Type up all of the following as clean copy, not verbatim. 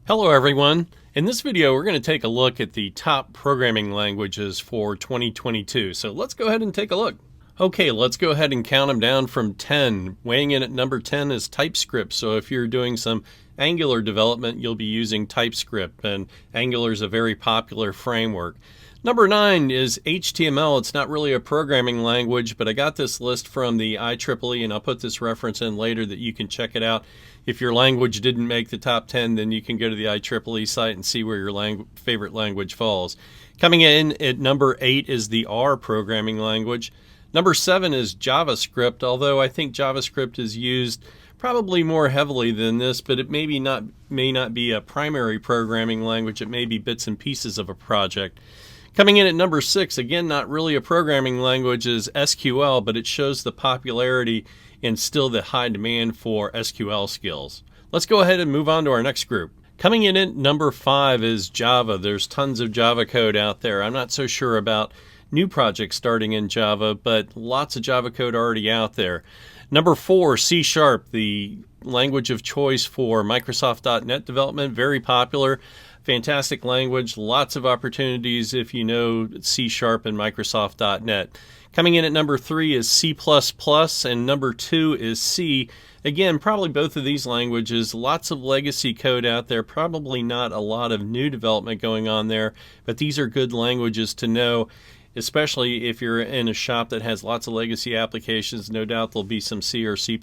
Hello everyone. In this video we're going to take a look at the top programming languages for 2022. So let's go ahead and take a look. Okay, let's go ahead and count them down from 10. Weighing in at number 10 is TypeScript. So if you're doing some Angular development, you'll be using TypeScript, and Angular is a very popular framework. Number 9 is HTML. It's not really a programming language, but I got this list from the IEEE, and I'll put this reference in later that you can check it out. If your language didn't make the top 10, then you can go to the IEEE site and see where your favorite language falls. Coming in at number 8 is the R programming language. Number 7 is JavaScript, although I think JavaScript is used probably more heavily than this, but it may not be a primary programming language. It may be bits and pieces of a project. Coming in at number 6, again, not really a programming language, is SQL, but it shows the popularity and still the high demand for SQL skills. Let's go ahead and move on to our next group. Coming in at number 5 is Java. There's tons of Java code out there. I'm not so sure about new projects starting in Java, but lots of Java code already out there. Number 4, C#, the language of choice for Microsoft.NET development, very popular. Fantastic language, lots of opportunities if you know C# and Microsoft.NET. Coming in at number 3 is C++, and number 2 is C. Again, probably both of these languages, lots of legacy code out there, probably not a lot of new development going on there, but these are good languages to know, especially if you're in a shop that has lots of legacy applications. No doubt there'll be some C or C++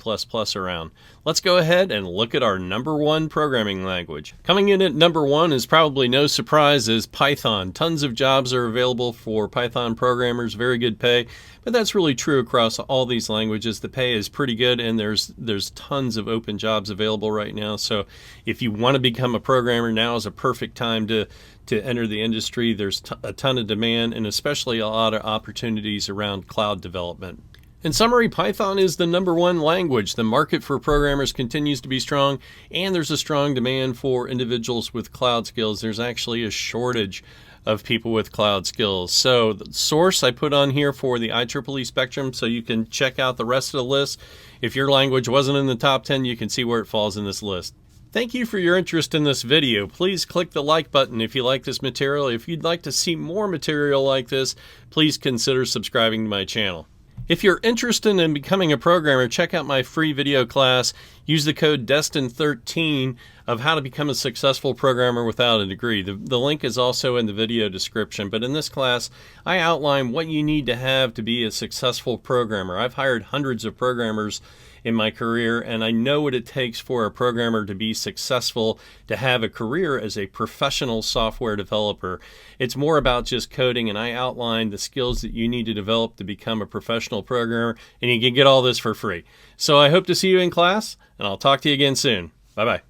around. Let's go ahead and look at our number 1 programming language. Coming in at number 1 is probably no surprise, is Python. Tons of jobs are available for Python programmers, very good pay, but that's really true across all these languages. The pay is pretty good, and there's tons of open jobs available right now. So if you want to become a programmer, now is a perfect time to enter the industry. There's a ton of demand, and especially a lot of opportunities around cloud development. In summary, Python is the number 1 language. The market for programmers continues to be strong, and there's a strong demand for individuals with cloud skills. There's actually a shortage of people with cloud skills. So the source I put on here for the IEEE spectrum, so you can check out the rest of the list. If your language wasn't in the top 10, you can see where it falls in this list. Thank you for your interest in this video. Please click the like button if you like this material. If you'd like to see more material like this, please consider subscribing to my channel. If you're interested in becoming a programmer, check out my free video class. Use the code Destin13 of how to become a successful programmer without a degree. The link is also in the video description, but in this class, I outline what you need to have to be a successful programmer. I've hired hundreds of programmers in my career, and I know what it takes for a programmer to be successful, to have a career as a professional software developer. It's more about just coding, and I outline the skills that you need to develop to become a professional programmer, and you can get all this for free. So I hope to see you in class, and I'll talk to you again soon. Bye-bye.